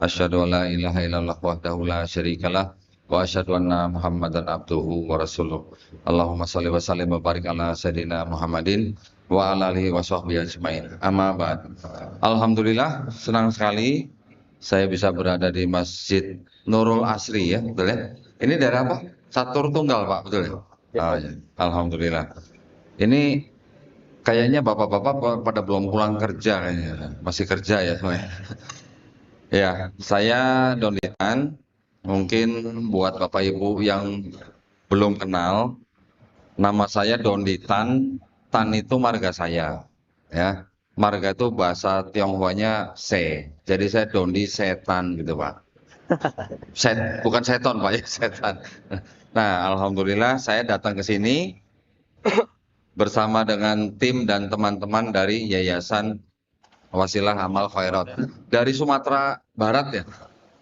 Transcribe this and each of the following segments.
Asyhadu an la ilaha illallah wahdahu la syarikalah wa asyhadu anna Muhammadan abduhu wa rasuluh. Allahumma shalli wa sallim wa barik ala sayidina Muhammadin wa ala alihi wa sahbihi ajmain. Amma ba'd. Alhamdulillah, senang sekali saya bisa berada di Masjid Nurul Asri ya, betul ya? Ini daerah apa? Catur Tunggal, Pak, betul ya? Ah, ya. Alhamdulillah. Ini kayaknya bapak-bapak pada belum pulang kerja kayaknya. Masih kerja ya semua ya. Ya, saya Donitan. Mungkin buat Bapak Ibu yang belum kenal, nama saya Donditan. Tan itu marga saya. Ya, marga itu bahasa Tionghoanya se. Jadi saya Dondi Setan gitu, Pak. Bukan seton, Pak, ya setan. Nah, alhamdulillah saya datang ke sini bersama dengan tim dan teman-teman dari Yayasan Wasilah Amal Khairat dari Sumatera Barat ya.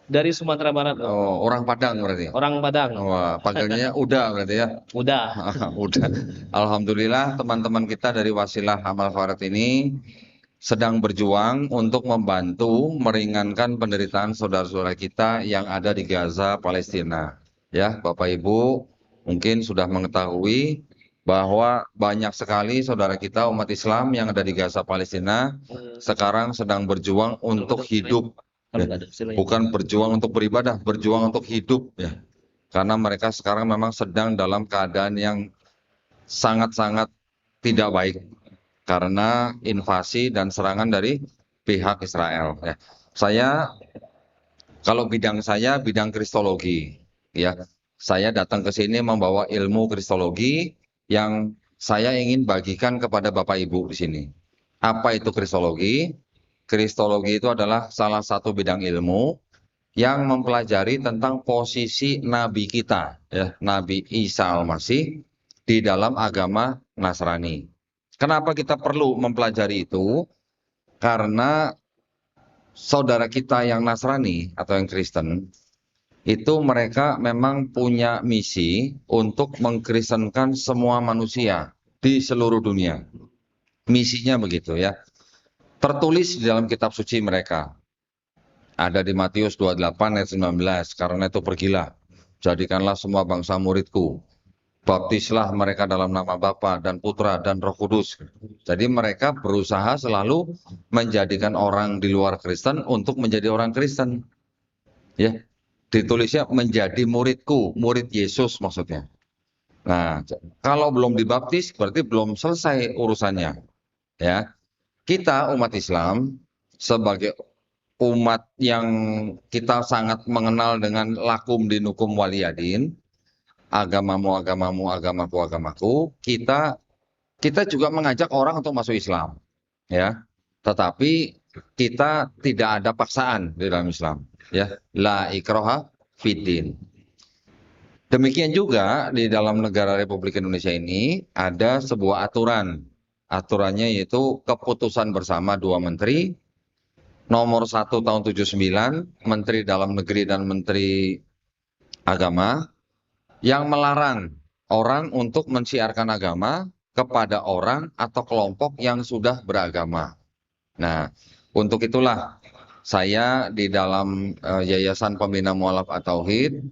Dari Sumatera Barat. Oh, orang Padang berarti. Orang Padang. Wah, panggilnya Uda berarti ya. Udah. Udah. Alhamdulillah teman-teman kita dari Wasilah Amal Khairat ini sedang berjuang untuk membantu meringankan penderitaan saudara-saudara kita yang ada di Gaza, Palestina. Ya, Bapak Ibu mungkin sudah mengetahui bahwa banyak sekali saudara kita umat Islam yang ada di Gaza, Palestina sekarang sedang berjuang untuk hidup. Ya, bukan berjuang untuk beribadah, berjuang untuk hidup ya. Karena mereka sekarang memang sedang dalam keadaan yang sangat-sangat tidak baik karena invasi dan serangan dari pihak Israel ya. Kalau bidang saya bidang kristologi ya. Saya datang ke sini membawa ilmu kristologi yang saya ingin bagikan kepada Bapak Ibu di sini. Apa itu kristologi? Kristologi itu adalah salah satu bidang ilmu yang mempelajari tentang posisi Nabi kita, ya, Nabi Isa Al-Masih di dalam agama Nasrani. Kenapa kita perlu mempelajari itu? Karena saudara kita yang Nasrani atau yang Kristen, itu mereka memang punya misi untuk mengkristenkan semua manusia di seluruh dunia. Misinya begitu ya. Tertulis di dalam kitab suci mereka. Ada di Matius 28 ayat 19. Karena itu pergilah, jadikanlah semua bangsa muridku. Baptislah mereka dalam nama Bapa dan Putra dan Roh Kudus. Jadi mereka berusaha selalu menjadikan orang di luar Kristen untuk menjadi orang Kristen. Ya, ditulisnya menjadi muridku, murid Yesus maksudnya. Nah, kalau belum dibaptis berarti belum selesai urusannya. Ya. Kita umat Islam sebagai umat yang kita sangat mengenal dengan lakum dinukum waliyadin, agamamu agamamu agamaku agamaku, kita juga mengajak orang untuk masuk Islam, ya. Tetapi kita tidak ada paksaan di dalam Islam, ya. La ikraha fiddin. Demikian juga di dalam negara Republik Indonesia ini ada sebuah aturan. Aturannya yaitu keputusan bersama dua menteri, nomor 1 tahun 79, Menteri Dalam Negeri dan Menteri Agama, yang melarang orang untuk mensiarkan agama kepada orang atau kelompok yang sudah beragama. Nah, untuk itulah saya di dalam Yayasan Pembina Mualaf At-Tauhid,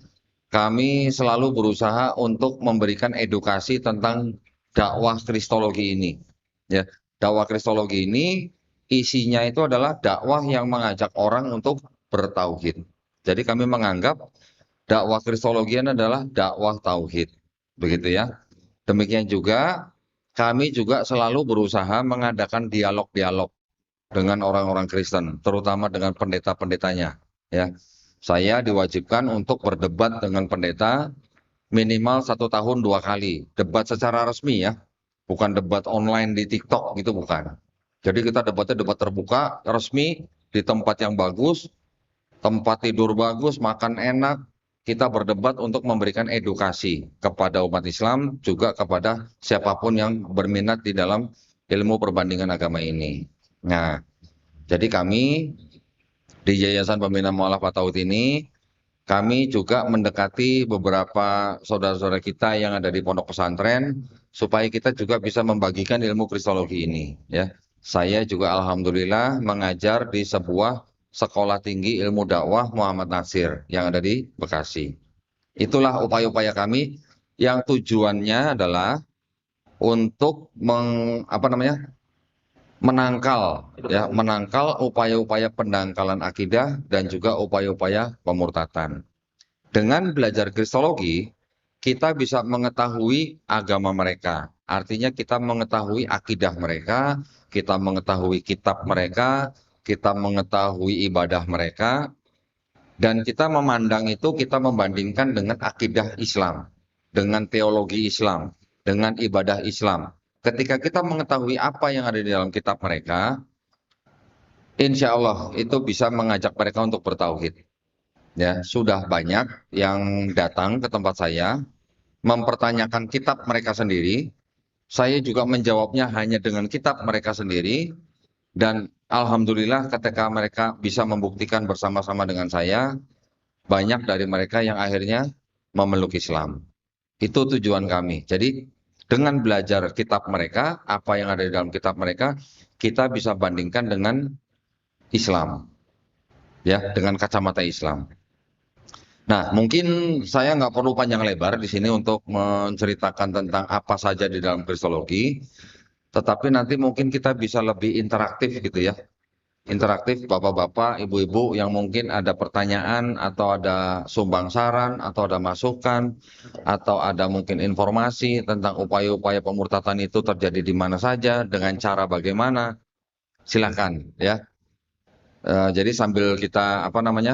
kami selalu berusaha untuk memberikan edukasi tentang dakwah kristologi ini. Ya, dakwah kristologi ini isinya itu adalah dakwah yang mengajak orang untuk bertauhid. Jadi kami menganggap dakwah kristologi adalah dakwah tauhid. Begitu ya. Demikian juga kami juga selalu berusaha mengadakan dialog-dialog dengan orang-orang Kristen, terutama dengan pendeta-pendetanya. Ya, saya diwajibkan untuk berdebat dengan pendeta minimal 1 tahun 2 kali. Debat secara resmi ya. Bukan debat online di TikTok gitu, bukan. Jadi kita debatnya debat terbuka, resmi, di tempat yang bagus, tempat tidur bagus, makan enak. Kita berdebat untuk memberikan edukasi kepada umat Islam, juga kepada siapapun yang berminat di dalam ilmu perbandingan agama ini. Nah, jadi kami di Yayasan Pembina Mualaf At-Tauhid ini, kami juga mendekati beberapa saudara-saudara kita yang ada di pondok pesantren, supaya kita juga bisa membagikan ilmu kristologi ini. Ya, saya juga alhamdulillah mengajar di sebuah Sekolah Tinggi Ilmu Dakwah Muhammad Nasir yang ada di Bekasi. Itulah upaya-upaya kami yang tujuannya adalah untuk menangkal upaya-upaya pendangkalan akidah dan juga upaya-upaya pemurtatan. Dengan belajar Kristologi, kita bisa mengetahui agama mereka. Artinya kita mengetahui akidah mereka, kita mengetahui kitab mereka, kita mengetahui ibadah mereka, dan kita memandang itu, kita membandingkan dengan akidah Islam, dengan teologi Islam, dengan ibadah Islam. Ketika kita mengetahui apa yang ada di dalam kitab mereka, insya Allah itu bisa mengajak mereka untuk bertauhid. Ya, sudah banyak yang datang ke tempat saya mempertanyakan kitab mereka sendiri. Saya juga menjawabnya hanya dengan kitab mereka sendiri. Dan alhamdulillah ketika mereka bisa membuktikan bersama-sama dengan saya, banyak dari mereka yang akhirnya memeluk Islam. Itu tujuan kami. Jadi dengan belajar kitab mereka, apa yang ada di dalam kitab mereka, kita bisa bandingkan dengan Islam, ya, dengan kacamata Islam. Nah, mungkin saya nggak perlu panjang lebar di sini untuk menceritakan tentang apa saja di dalam Kristologi, tetapi nanti mungkin kita bisa lebih interaktif gitu ya. Interaktif bapak-bapak, ibu-ibu yang mungkin ada pertanyaan atau ada sumbang saran atau ada masukan atau ada mungkin informasi tentang upaya-upaya pemurtatan itu terjadi di mana saja, dengan cara bagaimana, silakan ya. Jadi sambil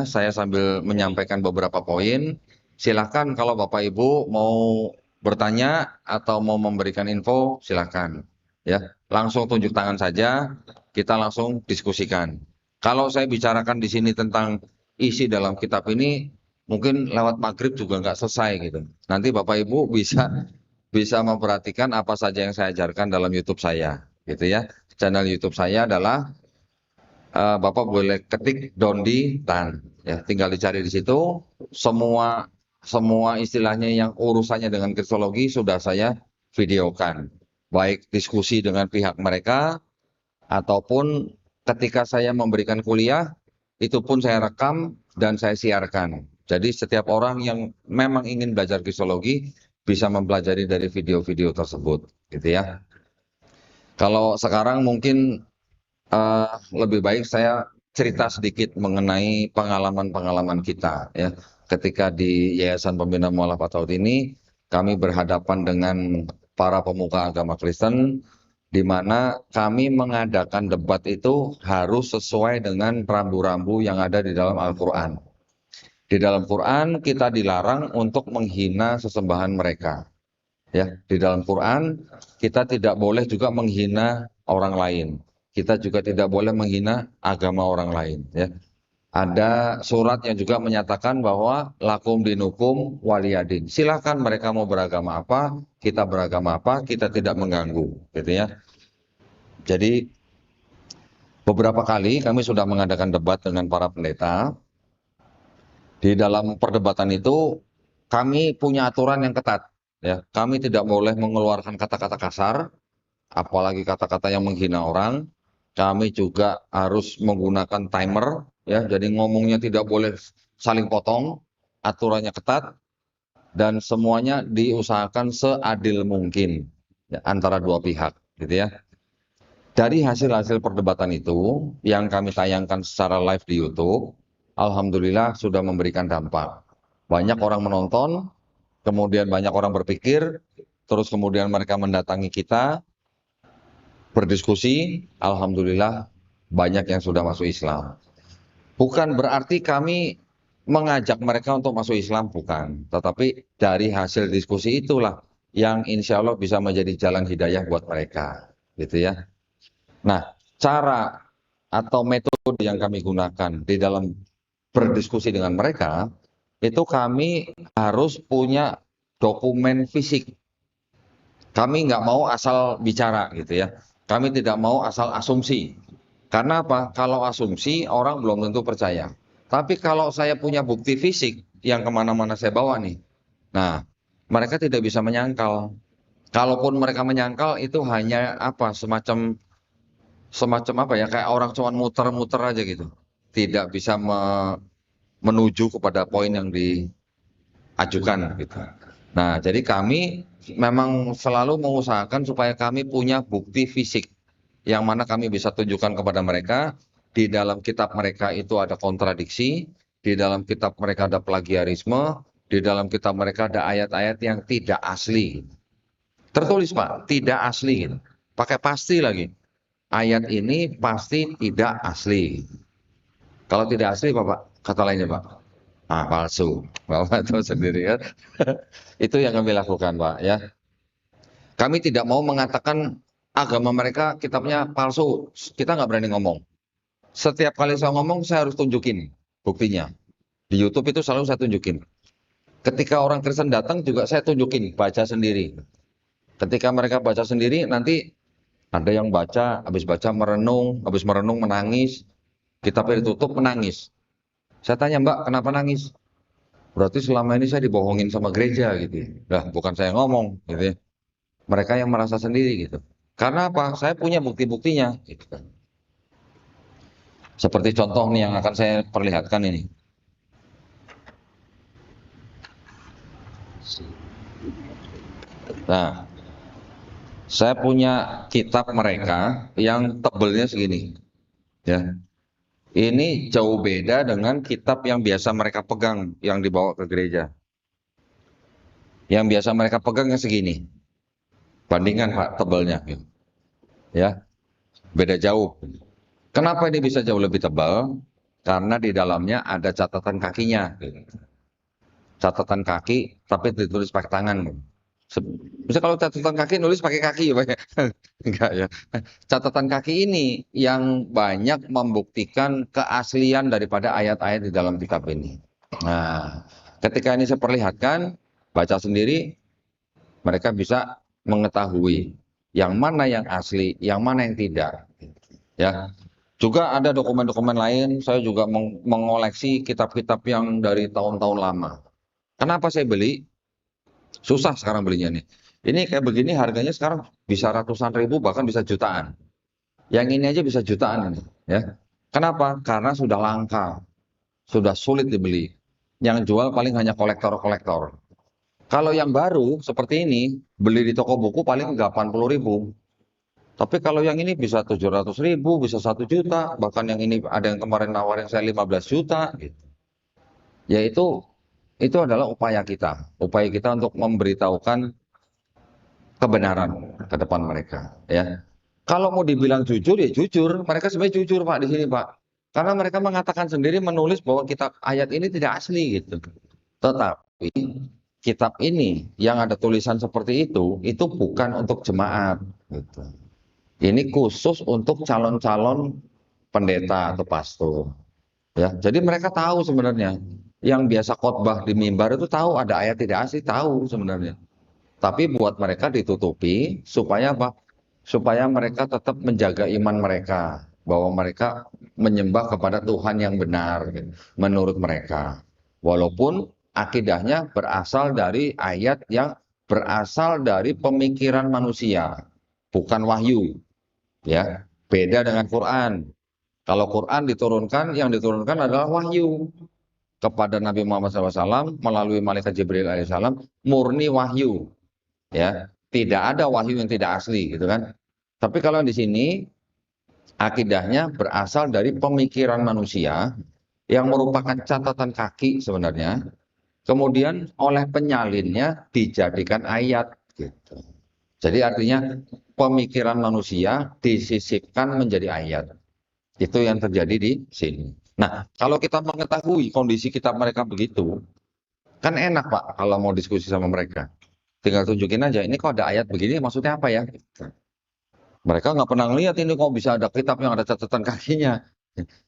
saya sambil menyampaikan beberapa poin, silakan kalau Bapak Ibu mau bertanya atau mau memberikan info, silakan ya. Langsung tunjuk tangan saja, kita langsung diskusikan. Kalau saya bicarakan di sini tentang isi dalam kitab ini, mungkin lewat maghrib juga nggak selesai gitu. Nanti Bapak Ibu bisa memperhatikan apa saja yang saya ajarkan dalam YouTube saya, gitu ya. Channel YouTube saya adalah Bapak boleh ketik Dondi Tan, ya, tinggal dicari di situ. Semua istilahnya yang urusannya dengan kristologi sudah saya videokan, baik diskusi dengan pihak mereka ataupun ketika saya memberikan kuliah, itu pun saya rekam dan saya siarkan. Jadi setiap orang yang memang ingin belajar kristologi bisa mempelajari dari video-video tersebut, gitu ya. Kalau sekarang mungkin lebih baik saya cerita sedikit mengenai pengalaman-pengalaman kita ya. Ketika di Yayasan Pembina Mualaf At-Tauhid ini, kami berhadapan dengan para pemuka agama Kristen, di mana kami mengadakan debat itu harus sesuai dengan rambu-rambu yang ada di dalam Al-Quran. Di dalam Quran kita dilarang untuk menghina sesembahan mereka. Ya, di dalam Quran kita tidak boleh juga menghina orang lain. Kita juga tidak boleh menghina agama orang lain. Ya. Ada surat yang juga menyatakan bahwa lakum dinukum waliyadin. Silakan mereka mau beragama apa, kita beragama apa, kita tidak mengganggu, gitu ya. Jadi beberapa kali kami sudah mengadakan debat dengan para pendeta. Di dalam perdebatan itu kami punya aturan yang ketat. Ya, kami tidak boleh mengeluarkan kata-kata kasar, apalagi kata-kata yang menghina orang. Kami juga harus menggunakan timer, ya, jadi ngomongnya tidak boleh saling potong, aturannya ketat, dan semuanya diusahakan seadil mungkin ya, antara dua pihak, gitu ya. Dari hasil-hasil perdebatan itu yang kami tayangkan secara live di YouTube, alhamdulillah sudah memberikan dampak. Banyak orang menonton, kemudian banyak orang berpikir, terus kemudian mereka mendatangi kita, berdiskusi, alhamdulillah banyak yang sudah masuk Islam. Bukan berarti kami mengajak mereka untuk masuk Islam, bukan. Tetapi dari hasil diskusi itulah yang insya Allah bisa menjadi jalan hidayah buat mereka, gitu ya. Nah, cara atau metode yang kami gunakan di dalam berdiskusi dengan mereka, itu kami harus punya dokumen fisik. Kami nggak mau asal bicara, gitu ya. Kami tidak mau asal asumsi. Karena apa? Kalau asumsi, orang belum tentu percaya. Tapi kalau saya punya bukti fisik yang kemana-mana saya bawa nih, nah, mereka tidak bisa menyangkal. Kalaupun mereka menyangkal, itu hanya apa? Semacam apa ya? Kayak orang cuma muter-muter aja gitu. tidak bisa menuju kepada poin yang diajukan gitu. Nah, jadi kami memang selalu mengusahakan supaya kami punya bukti fisik yang mana kami bisa tunjukkan kepada mereka. Di dalam kitab mereka itu ada kontradiksi, di dalam kitab mereka ada plagiarisme, di dalam kitab mereka ada ayat-ayat yang tidak asli. Tertulis Pak, tidak asli gitu. Pakai pasti lagi. Ayat ini pasti tidak asli. Kalau tidak asli Bapak, kata lainnya Pak. Ah, palsu. Bapak tahu sendiri kan. Itu yang kami lakukan Pak ya. Kami tidak mau mengatakan agama mereka kitabnya palsu. Kita nggak berani ngomong. Setiap kali saya ngomong, saya harus tunjukin buktinya. Di YouTube itu selalu saya tunjukin. Ketika orang Kristen datang juga saya tunjukin, baca sendiri. Ketika mereka baca sendiri, nanti ada yang baca, habis baca merenung, habis merenung menangis. Kitabnya ditutup menangis. Saya tanya, Mbak, kenapa nangis? Berarti selama ini saya dibohongin sama gereja gitu. Lah, bukan saya ngomong gitu ya. Mereka yang merasa sendiri gitu. Karena apa? Saya punya bukti-buktinya gitu kan. Seperti contoh nih yang akan saya perlihatkan ini. Nah, saya punya kitab mereka yang tebelnya segini. Ya, ini jauh beda dengan kitab yang biasa mereka pegang yang dibawa ke gereja. Yang biasa mereka pegang yang segini. Bandingkan Pak tebelnya. Ya, beda jauh. Kenapa ini bisa jauh lebih tebal? Karena di dalamnya ada catatan kakinya. Catatan kaki, tapi ditulis pakai tangan. Bisa kalau catatan kaki nulis pakai kaki ya Pak? Enggak ya. Catatan kaki ini yang banyak membuktikan keaslian daripada ayat-ayat di dalam kitab ini. Nah, ketika ini saya perlihatkan, baca sendiri, mereka bisa mengetahui yang mana yang asli, yang mana yang tidak. Ya, juga ada dokumen-dokumen lain. Saya juga mengoleksi kitab-kitab yang dari tahun-tahun lama. Kenapa saya beli? Susah sekarang belinya nih. Ini kayak begini harganya sekarang bisa ratusan ribu bahkan bisa jutaan. Yang ini aja bisa jutaan ini, ya. Kenapa? Karena sudah langka, sudah sulit dibeli. Yang jual paling hanya kolektor-kolektor. Kalau yang baru seperti ini, beli di toko buku paling 80.000. Tapi kalau yang ini bisa 700.000, bisa 1 juta, bahkan yang ini ada yang kemarin nawarin saya 15 juta, gitu. Yaitu itu adalah upaya kita untuk memberitahukan kebenaran ke depan mereka, ya. Kalau mau dibilang jujur ya jujur, mereka sebenarnya jujur Pak di sini Pak. Karena mereka mengatakan sendiri menulis bahwa kitab ayat ini tidak asli gitu. Tetapi kitab ini yang ada tulisan seperti itu bukan untuk jemaat gitu. Ini khusus untuk calon-calon pendeta atau pastor. Ya, jadi mereka tahu sebenarnya. Yang biasa khotbah di mimbar itu tahu ada ayat tidak asli, tahu sebenarnya. Tapi buat mereka ditutupi supaya apa? Supaya mereka tetap menjaga iman mereka, bahwa mereka menyembah kepada Tuhan yang benar menurut mereka. Walaupun akidahnya berasal dari ayat yang berasal dari pemikiran manusia, bukan wahyu. Ya, beda dengan Quran. Kalau Quran diturunkan, yang diturunkan adalah wahyu kepada Nabi Muhammad SAW melalui malaikat Jibril alaihissalam, murni wahyu. Ya, tidak ada wahyu yang tidak asli, gitu kan? Tapi kalau di sini akidahnya berasal dari pemikiran manusia yang merupakan catatan kaki sebenarnya. Kemudian oleh penyalinnya dijadikan ayat, gitu. Jadi artinya pemikiran manusia disisipkan menjadi ayat. Itu yang terjadi di sini. Nah, kalau kita mengetahui kondisi kitab mereka begitu, kan enak Pak kalau mau diskusi sama mereka. Tinggal tunjukin aja, ini kok ada ayat begini, maksudnya apa ya? Mereka nggak pernah lihat ini kok bisa ada kitab yang ada catatan kakinya.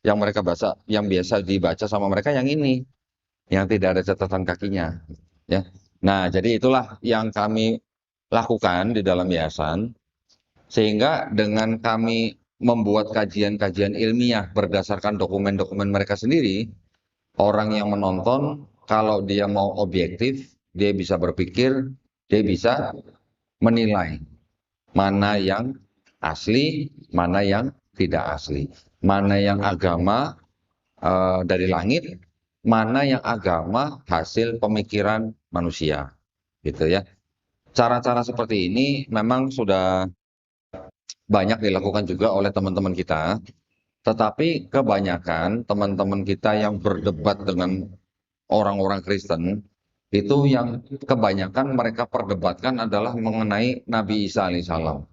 Yang mereka baca, yang biasa dibaca sama mereka yang ini, yang tidak ada catatan kakinya. Ya. Nah, jadi itulah yang kami lakukan di dalam yayasan, sehingga dengan kami membuat kajian-kajian ilmiah berdasarkan dokumen-dokumen mereka sendiri, orang yang menonton kalau dia mau objektif, dia bisa berpikir, dia bisa menilai mana yang asli, mana yang tidak asli, mana yang agama, dari langit, mana yang agama hasil pemikiran manusia, gitu ya. Cara-cara seperti ini memang sudah banyak dilakukan juga oleh teman-teman kita, tetapi kebanyakan teman-teman kita yang berdebat dengan orang-orang Kristen, itu yang kebanyakan mereka perdebatkan adalah mengenai Nabi Isa alaihissalam.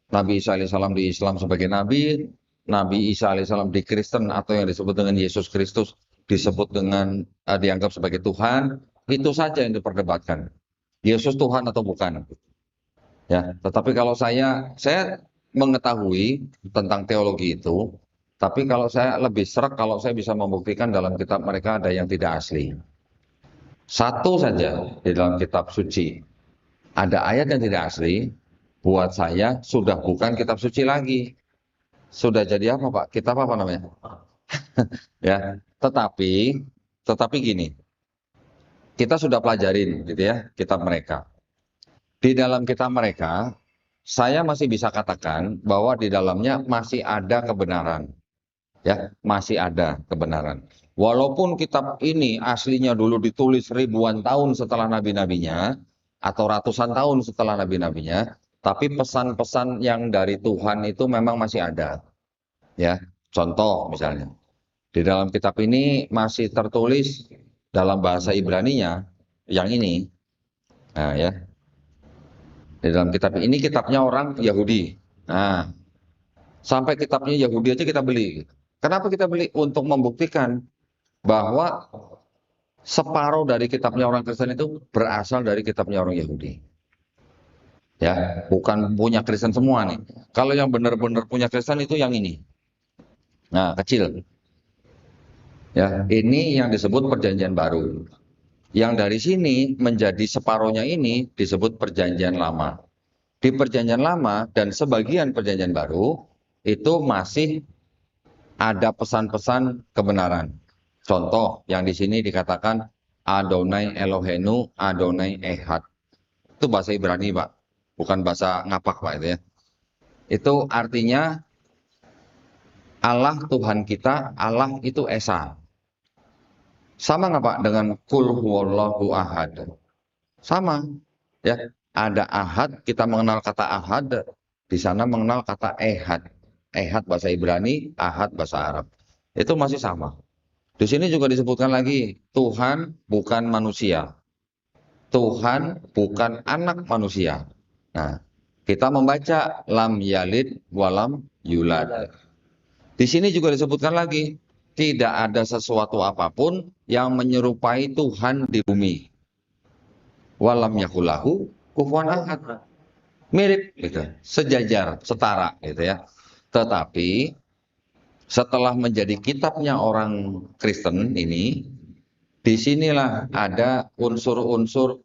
Nabi Isa alaihissalam di Islam sebagai Nabi, Nabi Isa alaihissalam di Kristen atau yang disebut dengan Yesus Kristus disebut dengan dianggap sebagai Tuhan, itu saja yang diperdebatkan. Yesus Tuhan atau bukan. Ya, tetapi kalau saya mengetahui tentang teologi itu, tapi kalau saya lebih serak kalau saya bisa membuktikan dalam kitab mereka ada yang tidak asli. Satu saja di dalam kitab suci ada ayat yang tidak asli, buat saya sudah bukan kitab suci lagi. Sudah jadi apa, Pak? Kitab apa namanya? Ya, tetapi gini, kita sudah pelajarin gitu ya kitab mereka. Di dalam kitab mereka, saya masih bisa katakan bahwa di dalamnya masih ada kebenaran. Ya, masih ada kebenaran. Walaupun kitab ini aslinya dulu ditulis ribuan tahun setelah nabi-nabinya atau ratusan tahun setelah nabi-nabinya, tapi pesan-pesan yang dari Tuhan itu memang masih ada. Ya, contoh misalnya, di dalam kitab ini masih tertulis dalam bahasa Ibraninya yang ini. Nah, ya. Di dalam kitab ini kitabnya orang Yahudi. Nah, sampai kitabnya Yahudi aja kita beli. Kenapa kita beli? Untuk membuktikan bahwa separuh dari kitabnya orang Kristen itu berasal dari kitabnya orang Yahudi. Ya, bukan punya Kristen semua nih. Kalau yang benar-benar punya Kristen itu yang ini. Nah, kecil. Ya, ini yang disebut perjanjian baru. Yang dari sini menjadi separuhnya ini disebut perjanjian lama. Di perjanjian lama dan sebagian perjanjian baru itu masih ada pesan-pesan kebenaran. Contoh yang di sini dikatakan Adonai Elohenu, Adonai Ehad. Itu bahasa Ibrani, Pak. Bukan bahasa ngapak, Pak, itu ya. Itu artinya Allah Tuhan kita, Allah itu Esa. Sama nggak, Pak, dengan Kul huwallahu ahad? Sama. Ya, ada ahad, kita mengenal kata ahad, di sana mengenal kata ehad. Ehad bahasa Ibrani, ahad bahasa Arab. Itu masih sama. Di sini juga disebutkan lagi, Tuhan bukan manusia. Tuhan bukan anak manusia. Nah, kita membaca lam yalid walam yulad. Di sini juga disebutkan lagi, tidak ada sesuatu apapun yang menyerupai Tuhan di bumi. Walam yakulahu kufuwan ahad. Mirip gitu, sejajar, setara gitu ya. Tetapi setelah menjadi kitabnya orang Kristen ini, disinilah ada unsur-unsur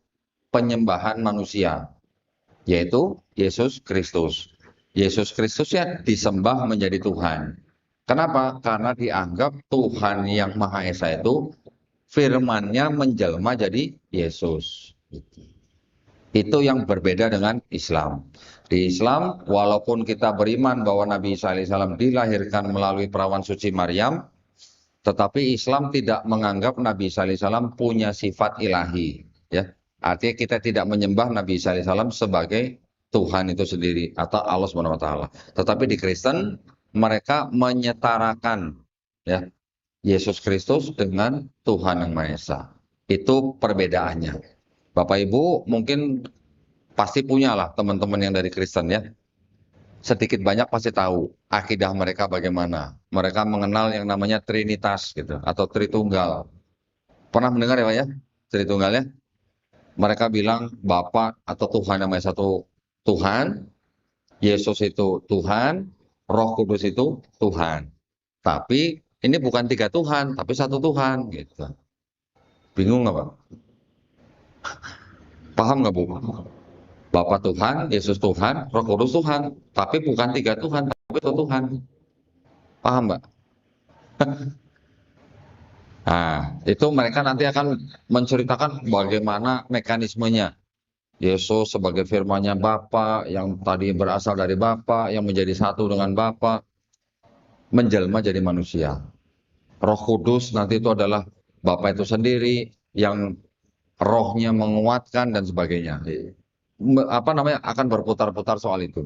penyembahan manusia, yaitu Yesus Kristus. Yesus Kristus ya disembah menjadi Tuhan. Kenapa? Karena dianggap Tuhan yang Maha Esa itu firman-Nya menjelma jadi Yesus. Itu yang berbeda dengan Islam. Di Islam, walaupun kita beriman bahwa Nabi Isa alaihissalam dilahirkan melalui perawan suci Maryam, tetapi Islam tidak menganggap Nabi Isa alaihissalam punya sifat ilahi. Ya, artinya kita tidak menyembah Nabi Isa alaihissalam sebagai Tuhan itu sendiri atau Allah Subhanahu Wa Taala. Tetapi di Kristen mereka menyetarakan ya Yesus Kristus dengan Tuhan yang Maha Esa. Itu perbedaannya. Bapak Ibu mungkin pasti punya lah teman-teman yang dari Kristen ya. Sedikit banyak pasti tahu akidah mereka bagaimana. Mereka mengenal yang namanya Trinitas gitu atau Tritunggal. Pernah mendengar ya Pak ya? Tritunggal ya? Mereka bilang Bapa atau Tuhan yang Maha Esa itu Tuhan, Yesus itu Tuhan, Roh Kudus itu Tuhan. Tapi ini bukan tiga Tuhan, tapi satu Tuhan gitu. Bingung nggak Pak? Paham nggak Bu? Bapa Tuhan, Yesus Tuhan, Roh Kudus Tuhan, tapi bukan tiga Tuhan, tapi satu Tuhan. Paham Mbak? Nah, itu mereka nanti akan menceritakan bagaimana mekanismenya. Yesus sebagai firman-Nya Bapa, yang tadi berasal dari Bapa, yang menjadi satu dengan Bapa, menjelma jadi manusia. Roh Kudus nanti itu adalah Bapa itu sendiri yang rohnya menguatkan dan sebagainya. Apa namanya akan berputar-putar soal itu.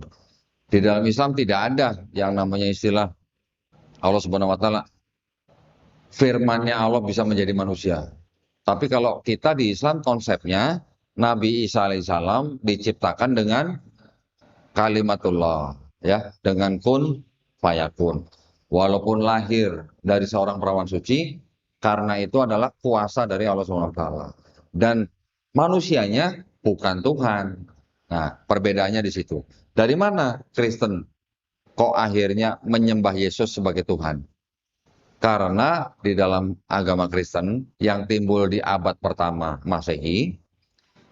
Di dalam Islam tidak ada yang namanya istilah Allah Subhanahu wa taala firman-Nya Allah bisa menjadi manusia. Tapi kalau kita di Islam konsepnya Nabi Isa alaihissalam diciptakan dengan kalimatullah, ya, dengan kun fayakun. Walaupun lahir dari seorang perawan suci, karena itu adalah kuasa dari Allah Subhanahu wa taala. Dan manusianya bukan Tuhan. Nah, perbedaannya di situ. Dari mana Kristen kok akhirnya menyembah Yesus sebagai Tuhan? Karena di dalam agama Kristen yang timbul di abad pertama Masehi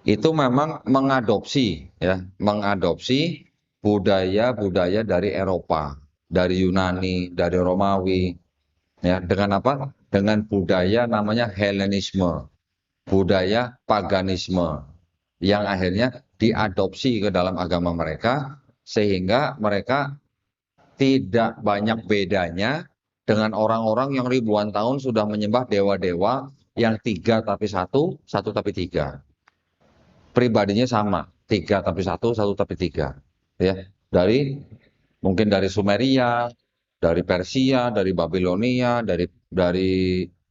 itu memang mengadopsi budaya-budaya dari Eropa, dari Yunani, dari Romawi, ya, dengan apa? Dengan budaya namanya Helenisme, budaya paganisme yang akhirnya diadopsi ke dalam agama mereka sehingga mereka tidak banyak bedanya dengan orang-orang yang ribuan tahun sudah menyembah dewa-dewa yang tiga tapi satu, satu tapi tiga. Pribadinya sama, tiga tapi satu, satu tapi tiga. Ya, mungkin dari Sumeria, dari Persia, dari Babilonia, dari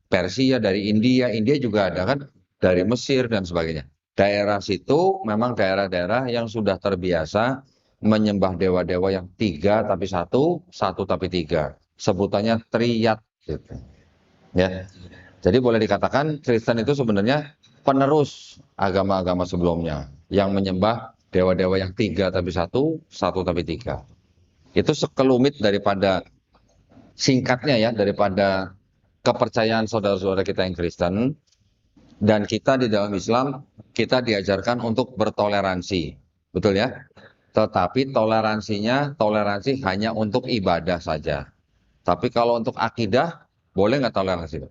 Persia, dari India, India juga ada kan, dari Mesir dan sebagainya. Daerah situ memang daerah-daerah yang sudah terbiasa menyembah dewa-dewa yang tiga tapi satu, satu tapi tiga. Sebutannya triad. Gitu. Ya, jadi boleh dikatakan Kristen itu sebenarnya penerus agama-agama sebelumnya yang menyembah dewa-dewa yang tiga tapi satu, satu tapi tiga. Itu sekelumit daripada singkatnya ya, daripada kepercayaan saudara-saudara kita yang Kristen. Dan kita di dalam Islam, kita diajarkan untuk bertoleransi. Betul ya? Tetapi toleransi hanya untuk ibadah saja. Tapi kalau untuk akidah, boleh nggak toleransi?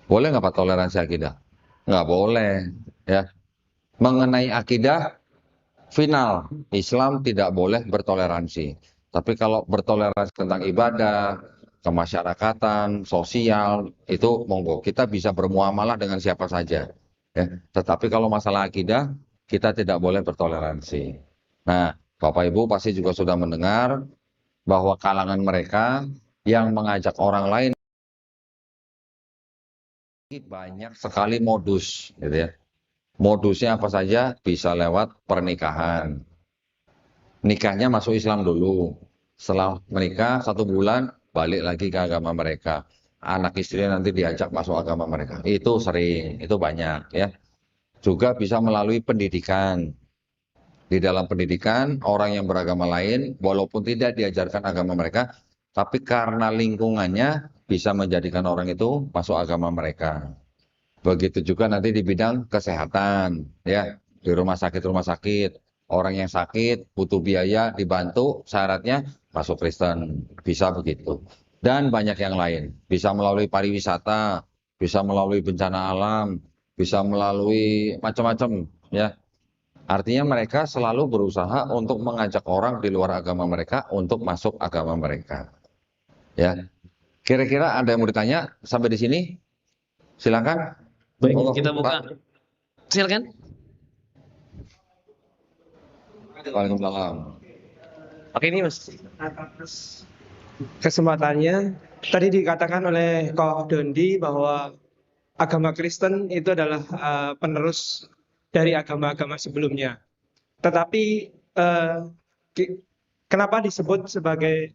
Boleh nggak Pak toleransi akidah? Nggak boleh. Ya. Mengenai akidah, final, Islam tidak boleh bertoleransi. Tapi kalau bertoleransi tentang ibadah, kemasyarakatan, sosial, itu monggo. Kita bisa bermuamalah dengan siapa saja. Ya. Tetapi kalau masalah akidah, kita tidak boleh bertoleransi. Nah, Bapak Ibu pasti juga sudah mendengar bahwa kalangan mereka yang mengajak orang lain banyak sekali modus, gitu ya. Modusnya apa saja? Bisa lewat pernikahan. Nikahnya masuk Islam dulu. Setelah menikah 1 bulan, balik lagi ke agama mereka. Anak istrinya nanti diajak masuk agama mereka. Itu sering, itu banyak ya. Juga bisa melalui pendidikan. Di dalam pendidikan, orang yang beragama lain, walaupun tidak diajarkan agama mereka, tapi karena lingkungannya bisa menjadikan orang itu masuk agama mereka. Begitu juga nanti di bidang kesehatan, ya, di rumah sakit, orang yang sakit butuh biaya dibantu, syaratnya masuk Kristen, bisa begitu. Dan banyak yang lain, bisa melalui pariwisata, bisa melalui bencana alam, bisa melalui macam-macam, ya. Artinya mereka selalu berusaha untuk mengajak orang di luar agama mereka untuk masuk agama mereka, ya. Kira-kira ada yang mau ditanya sampai di sini? Silakan. Baik, Monggo, kita Pak. buka. Silakan. Waalaikumsalam. Oke, ini Mas. Atas kesempatannya, tadi dikatakan oleh Koh Dondi bahwa agama Kristen itu adalah penerus dari agama-agama sebelumnya. Tetapi kenapa disebut sebagai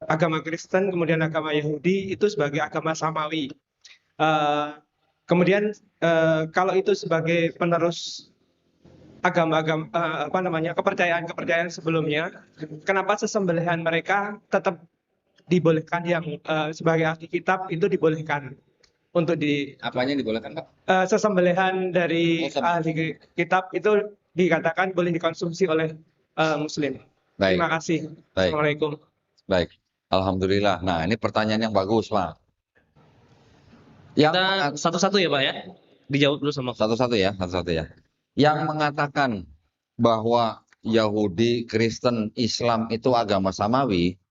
agama Kristen, kemudian agama Yahudi itu sebagai agama samawi? Kemudian kalau itu sebagai penerus agama-agama kepercayaan sebelumnya, kenapa sesembelihan mereka tetap dibolehkan yang sebagai ahli kitab itu dibolehkan untuk Apanya dibolehkan, Pak? sesembelihan dari ahli kitab itu dikatakan boleh dikonsumsi oleh Muslim. Baik, Terima kasih. baik, Assalamualaikum. baik. Alhamdulillah. Nah, ini pertanyaan yang bagus, Pak. Kita satu-satu ya, Pak ya. Dijawab dulu sama Satu-satu ya. Yang mengatakan bahwa Yahudi, Kristen, Islam itu agama samawi,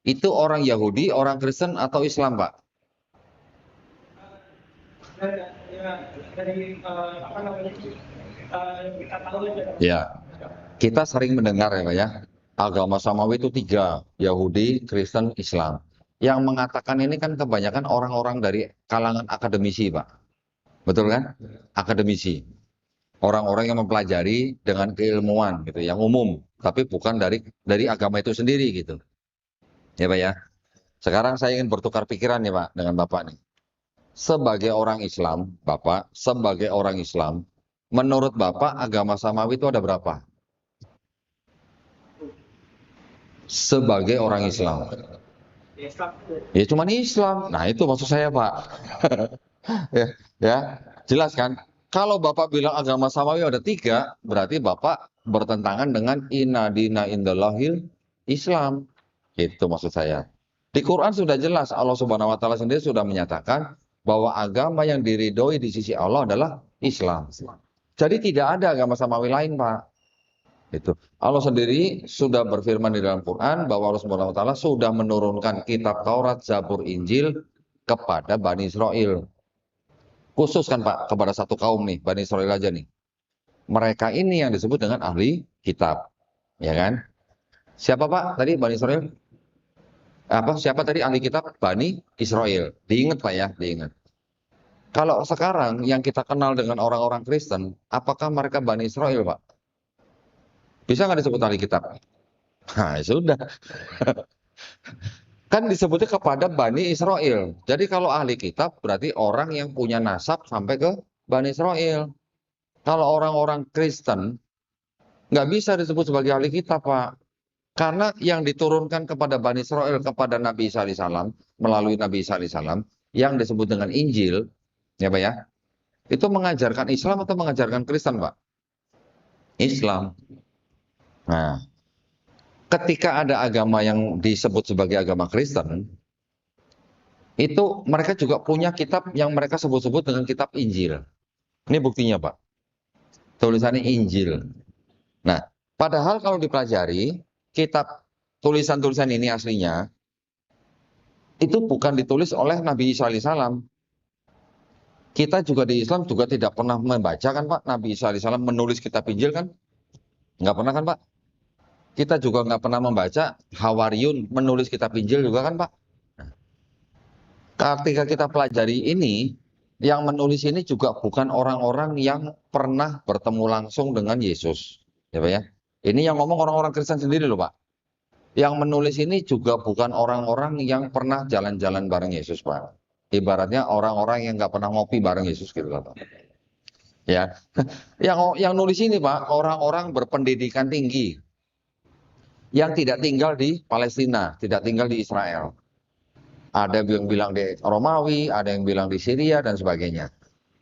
Itu orang Yahudi, orang Kristen, atau Islam, Pak? Dari apa namanya kita tahu Ya, kita sering mendengar ya Pak ya, agama samawi itu tiga, Yahudi, Kristen, Islam. Yang mengatakan ini kan kebanyakan orang-orang dari kalangan akademisi, Pak. Betul kan? Akademisi. Orang-orang yang mempelajari dengan keilmuan gitu, yang umum, tapi bukan dari agama itu sendiri gitu. Ya Pak ya. Sekarang saya ingin bertukar pikiran nih Pak dengan Bapak nih. Sebagai orang Islam, Bapak, sebagai orang Islam, menurut Bapak agama samawi itu ada berapa? Sebagai orang Islam. Islam. Ya cuman Islam. Nah itu maksud saya Pak. Ya, ya, jelas kan? Kalau Bapak bilang agama samawi ada tiga, berarti Bapak bertentangan dengan inna dina indallahil Islam. Itu maksud saya. Di Quran sudah jelas Allah Subhanahu wa taala sendiri sudah menyatakan bahwa agama yang diridhoi di sisi Allah adalah Islam. Jadi tidak ada agama samawi lain, Pak. Itu. Allah sendiri sudah berfirman di dalam Quran bahwa Allah Subhanahu wa taala sudah menurunkan kitab Taurat, Zabur, Injil kepada Bani Israel. Khusus kan Pak, kepada satu kaum nih, Bani Israel aja nih. Mereka ini yang disebut dengan ahli kitab. Ya kan? Siapa Pak tadi Bani Israel? Siapa tadi ahli kitab? Bani Israel. Diingat Pak ya, diingat. Kalau sekarang yang kita kenal dengan orang-orang Kristen, apakah mereka Bani Israel Pak? Bisa nggak disebut ahli kitab? Nah, sudah. Kan disebutnya kepada Bani Israel. Jadi kalau ahli kitab berarti orang yang punya nasab sampai ke Bani Israel. Kalau orang-orang Kristen nggak bisa disebut sebagai ahli kitab, Pak. Karena yang diturunkan kepada Bani Israel kepada Nabi Isa alaihissalam melalui Nabi Isa alaihissalam yang disebut dengan Injil, ya Pak ya, itu mengajarkan Islam atau mengajarkan Kristen, Pak? Islam. Nah, ketika ada agama yang disebut sebagai agama Kristen, itu mereka juga punya kitab yang mereka sebut-sebut dengan kitab Injil. Ini buktinya, Pak. Tulisannya Injil. Nah, padahal kalau dipelajari, kitab tulisan-tulisan ini aslinya, itu bukan ditulis oleh Nabi Isa alaihissalam. Kita juga di Islam juga tidak pernah membaca kan Pak, Nabi Isa alaihissalam menulis kitab Injil kan? Nggak pernah kan Pak? Kita juga nggak pernah membaca Hawariyun menulis kitab Injil juga kan Pak? Ketika kita pelajari ini, yang menulis ini juga bukan orang-orang yang pernah bertemu langsung dengan Yesus. Ya Pak ya? Ini yang ngomong orang-orang Kristen sendiri loh Pak. Yang menulis ini juga bukan orang-orang yang pernah jalan-jalan bareng Yesus Pak. Ibaratnya orang-orang yang nggak pernah ngopi bareng Yesus gitu Pak. Ya, yang nulis ini Pak, orang-orang berpendidikan tinggi yang tidak tinggal di Palestina, tidak tinggal di Israel. Ada yang bilang di Romawi, ada yang bilang di Syria dan sebagainya.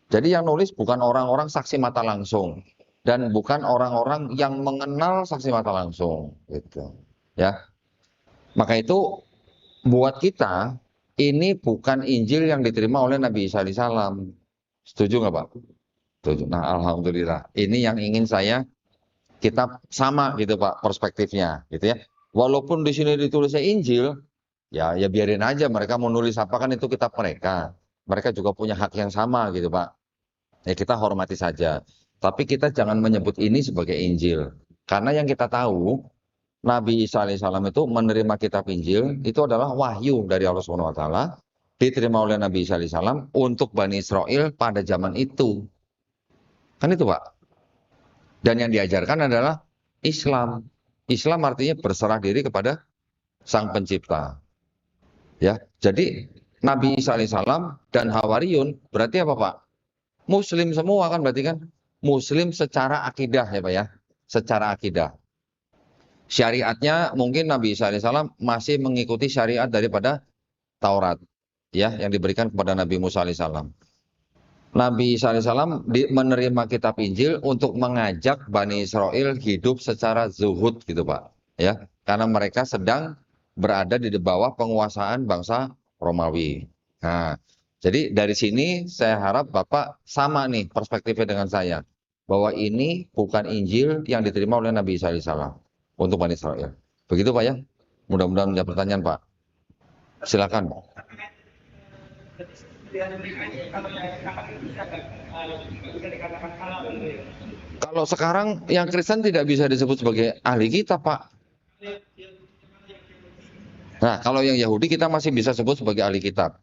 Jadi yang nulis bukan orang-orang saksi mata langsung dan bukan orang-orang yang mengenal saksi mata langsung, gitu. Ya, maka itu buat kita ini bukan Injil yang diterima oleh Nabi Isa alaihissalam. Setuju nggak Pak? Setuju. Nah, alhamdulillah. Ini yang ingin kita sama gitu Pak perspektifnya, gitu ya. Walaupun di sini ditulisnya Injil, ya biarin aja mereka mau nulis apa kan itu kitab mereka. Mereka juga punya hak yang sama gitu Pak. Ya kita hormati saja. Tapi kita jangan menyebut ini sebagai Injil. Karena yang kita tahu Nabi Isa alaihissalam itu menerima kitab Injil itu adalah wahyu dari Allah Subhanahu wa taala diterima oleh Nabi Isa alaihissalam untuk Bani Israel pada zaman itu. Kan itu Pak. Dan yang diajarkan adalah Islam. Islam artinya berserah diri kepada Sang Pencipta. Ya, jadi Nabi Isa alaihissalam dan Hawariyun berarti apa Pak? Muslim semua kan berarti kan? Muslim secara akidah ya Pak ya, secara akidah. Syariatnya mungkin Nabi Isa alaihissalam masih mengikuti syariat daripada Taurat, ya, yang diberikan kepada Nabi Musa alaihissalam. Nabi Isa alaihissalam menerima kitab Injil untuk mengajak Bani Israel hidup secara zuhud gitu Pak, ya, karena mereka sedang berada di bawah penguasaan bangsa Romawi. Nah, jadi dari sini saya harap Bapak sama nih perspektifnya dengan saya, bahwa ini bukan Injil yang diterima oleh Nabi Isa alaihissalam untuk Bani Israel. Begitu Pak ya? Mudah-mudahan menjawab pertanyaan Pak. Silakan. Kalau sekarang yang Kristen tidak bisa disebut sebagai ahli kitab, Pak. Nah, kalau yang Yahudi kita masih bisa sebut sebagai ahli kitab.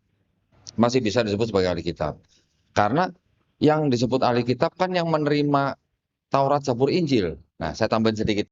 Masih bisa disebut sebagai ahli kitab. Karena yang disebut ahli kitab kan yang menerima Taurat, Zabur, Injil. Nah, saya tambahin sedikit.